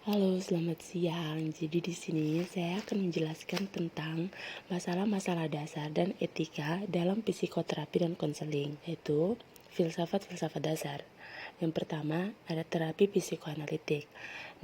Halo, selamat siang. Jadi di sini saya akan menjelaskan tentang masalah-masalah dasar dan etika dalam psikoterapi dan konseling, yaitu filsafat-filsafat dasar. Yang pertama, ada terapi psikoanalitik.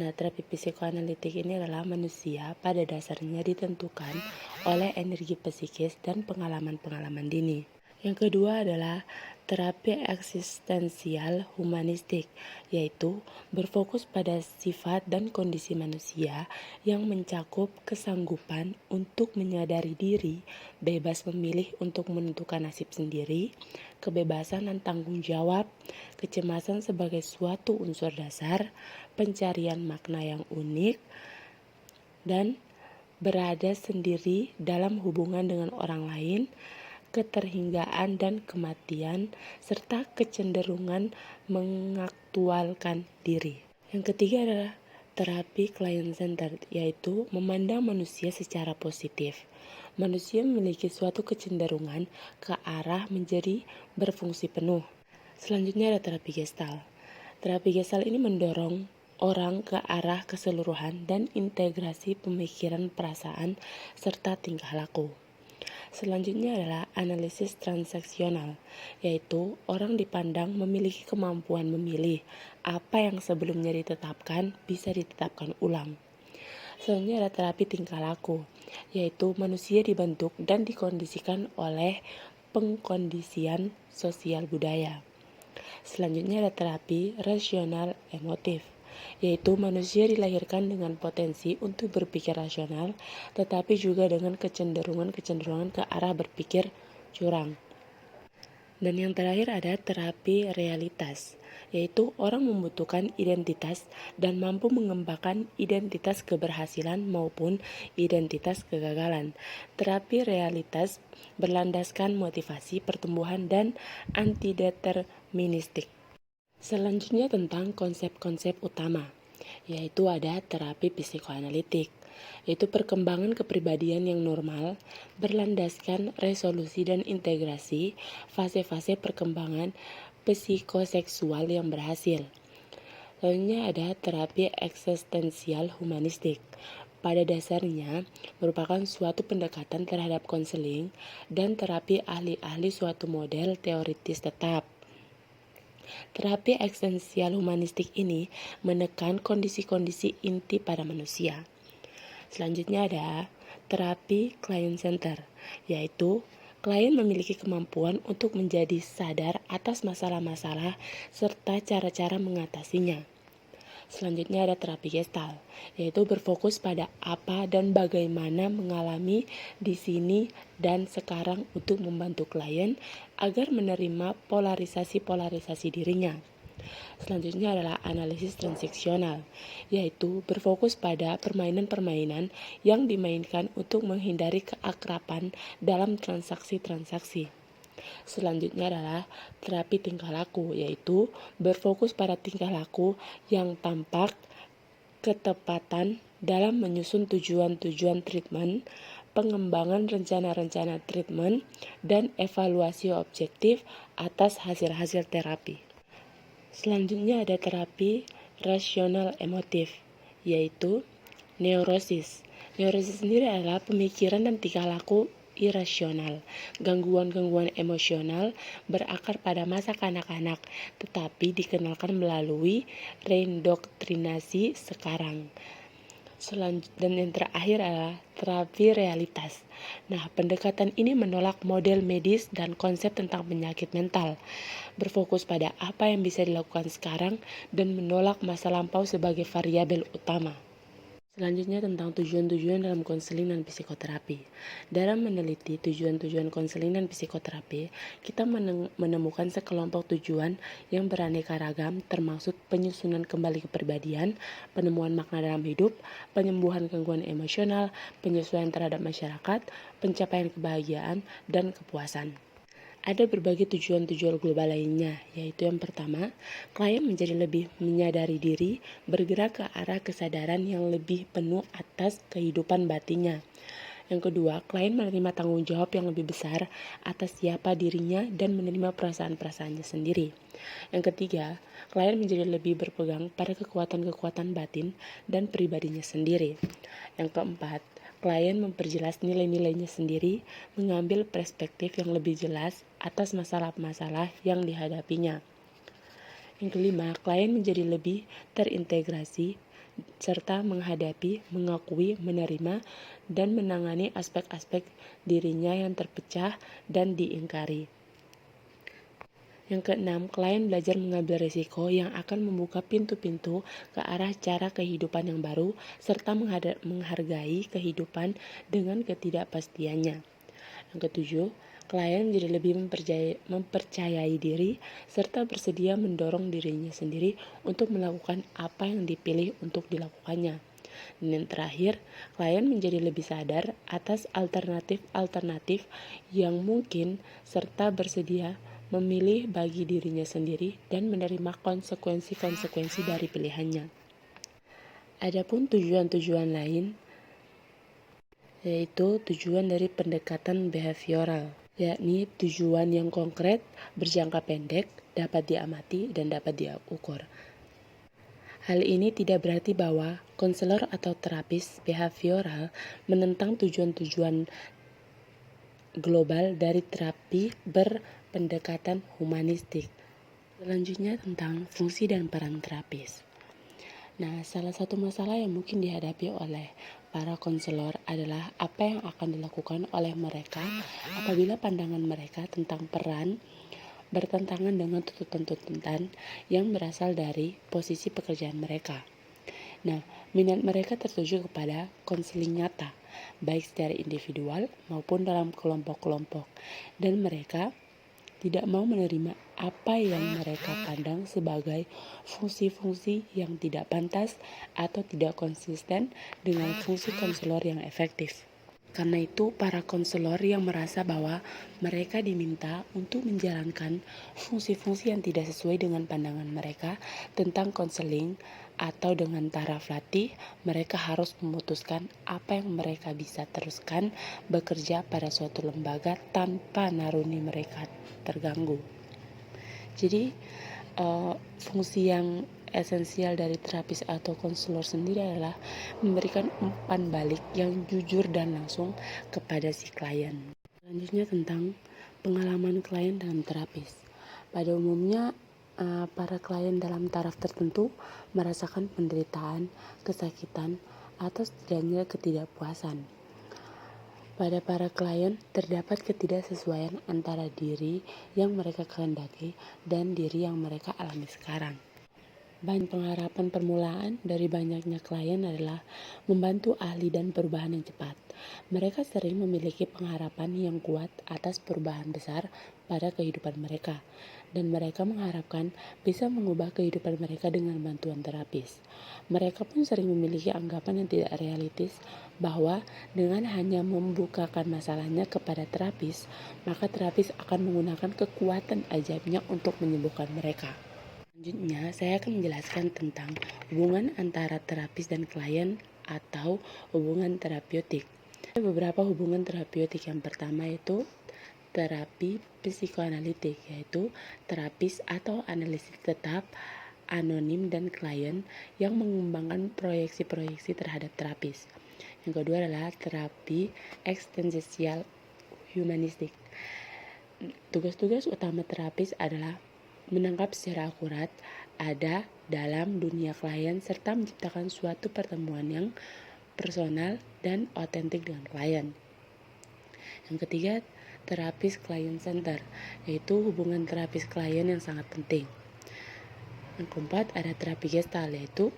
Nah, terapi psikoanalitik ini adalah manusia pada dasarnya ditentukan oleh energi psikis dan pengalaman-pengalaman dini. Yang kedua adalah terapi eksistensial humanistik, yaitu berfokus pada sifat dan kondisi manusia yang mencakup kesanggupan untuk menyadari diri, bebas memilih untuk menentukan nasib sendiri, kebebasan dan tanggung jawab, kecemasan sebagai suatu unsur dasar, pencarian makna yang unik, dan berada sendiri dalam hubungan dengan orang lain, keterhinggaan dan kematian, serta kecenderungan mengaktualkan diri. Yang ketiga adalah terapi client-centered, yaitu memandang manusia secara positif. Manusia memiliki suatu kecenderungan ke arah menjadi berfungsi penuh. Selanjutnya ada terapi Gestalt. Terapi Gestalt ini mendorong orang ke arah keseluruhan dan integrasi pemikiran, perasaan, serta tingkah laku. Selanjutnya adalah analisis transaksional, yaitu orang dipandang memiliki kemampuan memilih apa yang sebelumnya ditetapkan bisa ditetapkan ulang. Selanjutnya ada terapi tingkah laku, yaitu manusia dibentuk dan dikondisikan oleh pengkondisian sosial budaya. Selanjutnya ada terapi rasional emotif, yaitu manusia dilahirkan dengan potensi untuk berpikir rasional, tetapi juga dengan kecenderungan-kecenderungan ke arah berpikir curang. Dan yang terakhir ada terapi realitas, yaitu orang membutuhkan identitas dan mampu mengembangkan identitas keberhasilan maupun identitas kegagalan. Terapi realitas berlandaskan motivasi, pertumbuhan, dan antideterministik. Selanjutnya tentang konsep-konsep utama, yaitu ada terapi psikoanalitik, yaitu perkembangan kepribadian yang normal, berlandaskan resolusi dan integrasi, fase-fase perkembangan psikoseksual yang berhasil. Selanjutnya ada terapi eksistensial humanistik. Pada dasarnya merupakan suatu pendekatan terhadap konseling dan terapi ahli-ahli suatu model teoritis tetap. Terapi eksistensial humanistik ini menekan kondisi-kondisi inti pada manusia. Selanjutnya ada terapi client center, yaitu klien memiliki kemampuan untuk menjadi sadar atas masalah-masalah serta cara-cara mengatasinya. Selanjutnya ada terapi Gestalt, yaitu berfokus pada apa dan bagaimana mengalami di sini dan sekarang untuk membantu klien agar menerima polarisasi-polarisasi dirinya. Selanjutnya adalah analisis transaksional, yaitu berfokus pada permainan-permainan yang dimainkan untuk menghindari keakraban dalam transaksi-transaksi. Selanjutnya adalah terapi tingkah laku, yaitu berfokus pada tingkah laku yang tampak, ketepatan dalam menyusun tujuan-tujuan treatment, pengembangan rencana-rencana treatment, dan evaluasi objektif atas hasil-hasil terapi. Selanjutnya ada terapi rasional emotif, yaitu neurosis. Neurosis sendiri adalah pemikiran dan tingkah laku irasional, gangguan-gangguan emosional berakar pada masa kanak-kanak, tetapi dikenalkan melalui reindoktrinasi sekarang. Dan yang terakhir adalah terapi realitas. Nah, pendekatan ini menolak model medis dan konsep tentang penyakit mental, berfokus pada apa yang bisa dilakukan sekarang dan menolak masa lampau sebagai variabel utama. Selanjutnya tentang tujuan-tujuan dalam konseling dan psikoterapi. Dalam meneliti tujuan-tujuan konseling dan psikoterapi, kita menemukan sekelompok tujuan yang beraneka ragam, termasuk penyusunan kembali kepribadian, penemuan makna dalam hidup, penyembuhan gangguan emosional, penyesuaian terhadap masyarakat, pencapaian kebahagiaan, dan kepuasan. Ada berbagai tujuan-tujuan global lainnya, yaitu yang pertama, klien menjadi lebih menyadari diri, bergerak ke arah kesadaran yang lebih penuh atas kehidupan batinnya. Yang kedua, klien menerima tanggung jawab yang lebih besar atas siapa dirinya dan menerima perasaan-perasaannya sendiri. Yang ketiga, klien menjadi lebih berpegang pada kekuatan-kekuatan batin dan pribadinya sendiri. Yang keempat, klien memperjelas nilai-nilainya sendiri, mengambil perspektif yang lebih jelas atas masalah-masalah yang dihadapinya. Yang kelima, klien menjadi lebih terintegrasi serta menghadapi, mengakui, menerima, dan menangani aspek-aspek dirinya yang terpecah dan diingkari. Yang keenam, klien belajar mengambil risiko yang akan membuka pintu-pintu ke arah cara kehidupan yang baru, serta menghargai kehidupan dengan ketidakpastiannya. Yang ketujuh, klien menjadi lebih mempercayai diri serta bersedia mendorong dirinya sendiri untuk melakukan apa yang dipilih untuk dilakukannya. Dan yang terakhir, klien menjadi lebih sadar atas alternatif-alternatif yang mungkin serta bersedia memilih bagi dirinya sendiri dan menerima konsekuensi-konsekuensi dari pilihannya. Adapun tujuan-tujuan lain, yaitu tujuan dari pendekatan behavioral, yakni tujuan yang konkret, berjangka pendek, dapat diamati, dan dapat diukur. Hal ini tidak berarti bahwa konselor atau terapis behavioral menentang tujuan-tujuan global dari terapi berpendekatan humanistik. Selanjutnya tentang fungsi dan peran terapis. Nah, salah satu masalah yang mungkin dihadapi oleh para konselor adalah apa yang akan dilakukan oleh mereka apabila pandangan mereka tentang peran bertentangan dengan tuntutan-tuntutan yang berasal dari posisi pekerjaan mereka. Nah, minat mereka tertuju kepada konseling nyata, baik secara individual maupun dalam kelompok-kelompok, dan mereka tidak mau menerima apa yang mereka pandang sebagai fungsi-fungsi yang tidak pantas atau tidak konsisten dengan fungsi konselor yang efektif. Karena itu, para konselor yang merasa bahwa mereka diminta untuk menjalankan fungsi-fungsi yang tidak sesuai dengan pandangan mereka tentang konseling atau dengan taraf latih, mereka harus memutuskan apa yang mereka bisa teruskan bekerja pada suatu lembaga tanpa naruni mereka terganggu. Jadi, fungsi yang esensial dari terapis atau konselor sendiri adalah memberikan umpan balik yang jujur dan langsung kepada si klien. Selanjutnya tentang pengalaman klien dalam terapis. Pada umumnya, para klien dalam taraf tertentu merasakan penderitaan, kesakitan, atau setidaknya ketidakpuasan. Pada para klien terdapat ketidaksesuaian antara diri yang mereka kehendaki dan diri yang mereka alami sekarang. Bahan pengharapan permulaan dari banyaknya klien adalah membantu ahli dan perubahan yang cepat. Mereka sering memiliki pengharapan yang kuat atas perubahan besar pada kehidupan mereka, dan mereka mengharapkan bisa mengubah kehidupan mereka dengan bantuan terapis. Mereka pun sering memiliki anggapan yang tidak realistis bahwa dengan hanya membukakan masalahnya kepada terapis, maka terapis akan menggunakan kekuatan ajaibnya untuk menyembuhkan mereka. Selanjutnya, saya akan menjelaskan tentang hubungan antara terapis dan klien atau hubungan terapeutik. Ada beberapa hubungan terapeutik. Yang pertama yaitu terapi psikoanalitik, yaitu terapis atau analisis tetap, anonim, dan klien yang mengembangkan proyeksi-proyeksi terhadap terapis. Yang kedua adalah terapi eksistensial humanistik. Tugas-tugas utama terapis adalah menangkap secara akurat ada dalam dunia klien serta menciptakan suatu pertemuan yang personal dan otentik dengan klien. Yang ketiga, terapis client center, yaitu hubungan terapis klien yang sangat penting. Yang keempat, ada terapi gestalt, yaitu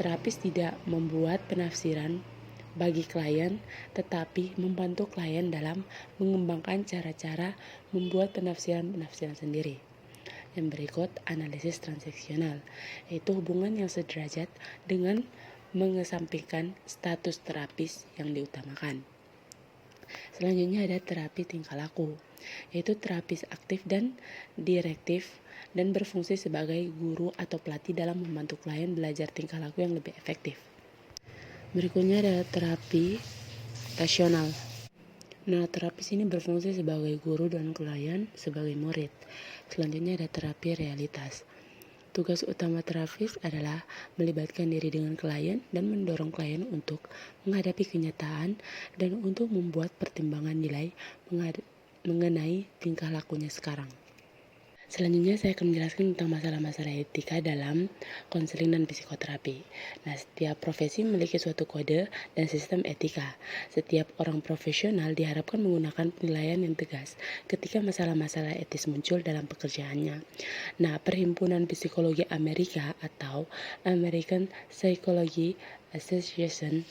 terapis tidak membuat penafsiran bagi klien, tetapi membantu klien dalam mengembangkan cara-cara membuat penafsiran-penafsiran sendiri. Yang berikut, analisis transaksional, yaitu hubungan yang sederajat dengan mengesampingkan status terapis yang diutamakan. Selanjutnya ada terapi tingkah laku, yaitu terapis aktif dan direktif dan berfungsi sebagai guru atau pelatih dalam membantu klien belajar tingkah laku yang lebih efektif. Berikutnya ada terapi rasional, Nah, terapis ini berfungsi sebagai guru dan klien sebagai murid. Selanjutnya ada terapi realitas. Tugas utama terapis adalah melibatkan diri dengan klien dan mendorong klien untuk menghadapi kenyataan dan untuk membuat pertimbangan nilai mengenai tingkah lakunya sekarang. Selanjutnya saya akan menjelaskan tentang masalah-masalah etika dalam konseling dan psikoterapi. Nah, setiap profesi memiliki suatu kode dan sistem etika. Setiap orang profesional diharapkan menggunakan penilaian yang tegas ketika masalah-masalah etis muncul dalam pekerjaannya. Nah, Perhimpunan Psikologi Amerika atau American Psychology Association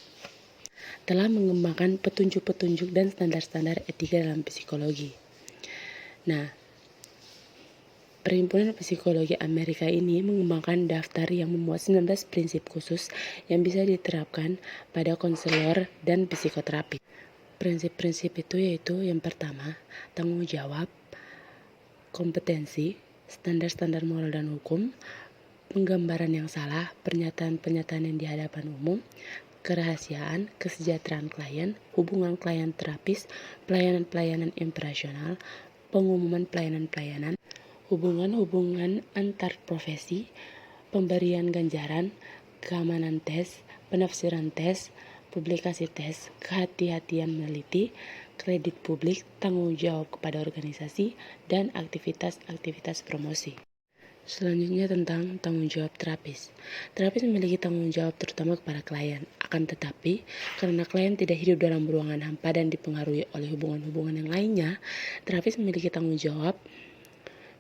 telah mengembangkan petunjuk-petunjuk dan standar-standar etika dalam psikologi. Nah, Perhimpunan Psikologi Amerika ini mengembangkan daftar yang memuat 19 prinsip khusus yang bisa diterapkan pada konselor dan psikoterapi. Prinsip-prinsip itu yaitu yang pertama, tanggung jawab, kompetensi, standar-standar moral dan hukum, penggambaran yang salah, pernyataan-pernyataan yang di hadapan umum, kerahasiaan, kesejahteraan klien, hubungan klien terapis, pelayanan-pelayanan imperasional, pengumuman pelayanan-pelayanan, hubungan-hubungan antar profesi, pemberian ganjaran, keamanan tes, penafsiran tes, publikasi tes, kehati-hatian meneliti, kredit publik, tanggung jawab kepada organisasi, dan aktivitas-aktivitas promosi. Selanjutnya tentang tanggung jawab terapis. Terapis memiliki tanggung jawab terutama kepada klien. Akan tetapi, karena klien tidak hidup dalam ruangan hampa dan dipengaruhi oleh hubungan-hubungan yang lainnya, terapis memiliki tanggung jawab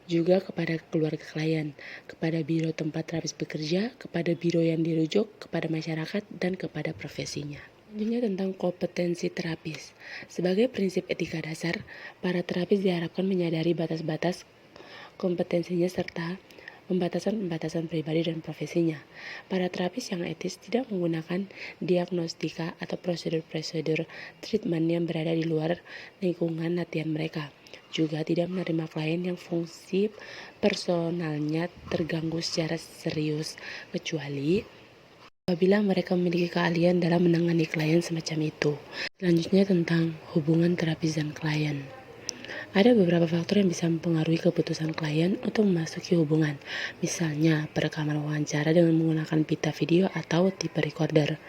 juga kepada keluarga klien, kepada biro tempat terapis bekerja, kepada biro yang dirujuk, kepada masyarakat, dan kepada profesinya. Selanjutnya tentang kompetensi terapis. Sebagai prinsip etika dasar, para terapis diharapkan menyadari batas-batas kompetensinya serta pembatasan-pembatasan pribadi dan profesinya. Para terapis yang etis tidak menggunakan diagnostika atau prosedur-prosedur treatment yang berada di luar lingkungan latihan mereka. Juga tidak menerima klien yang fungsi personalnya terganggu secara serius, kecuali apabila mereka memiliki keahlian dalam menangani klien semacam itu. Selanjutnya tentang hubungan terapis dan klien. Ada beberapa faktor yang bisa mempengaruhi keputusan klien untuk memasuki hubungan, misalnya perekaman wawancara dengan menggunakan pita video atau tape recorder.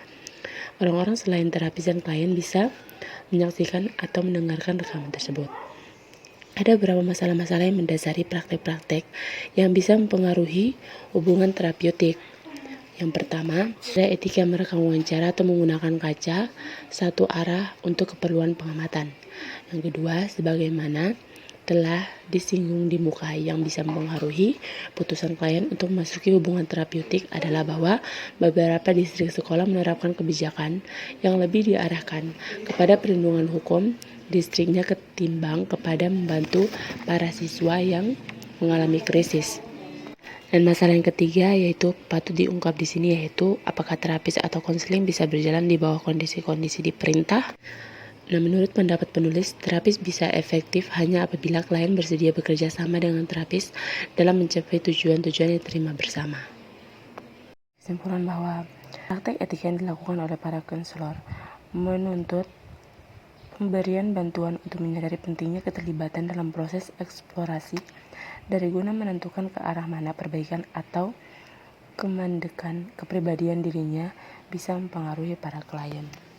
Orang-orang selain terapis dan klien bisa menyaksikan atau mendengarkan rekaman tersebut. Ada beberapa masalah-masalah yang mendasari praktek-praktek yang bisa mempengaruhi hubungan terapeutik. Yang pertama, ada etika merekam wawancara atau menggunakan kaca satu arah untuk keperluan pengamatan. Yang kedua, sebagaimana telah disinggung di muka, yang bisa mempengaruhi putusan klien untuk memasuki hubungan terapeutik adalah bahwa beberapa distrik sekolah menerapkan kebijakan yang lebih diarahkan kepada perlindungan hukum distriknya ketimbang kepada membantu para siswa yang mengalami krisis. Dan masalah yang ketiga yaitu patut diungkap di sini yaitu apakah terapis atau konseling bisa berjalan di bawah kondisi-kondisi diperintah. Nah, menurut pendapat penulis, terapis bisa efektif hanya apabila klien bersedia bekerja sama dengan terapis dalam mencapai tujuan-tujuan yang diterima bersama. Kesimpulan bahwa praktek etika yang dilakukan oleh para konselor menuntut pemberian bantuan untuk menyadari pentingnya keterlibatan dalam proses eksplorasi dari guna menentukan ke arah mana perbaikan atau kemandekan kepribadian dirinya bisa mempengaruhi para klien.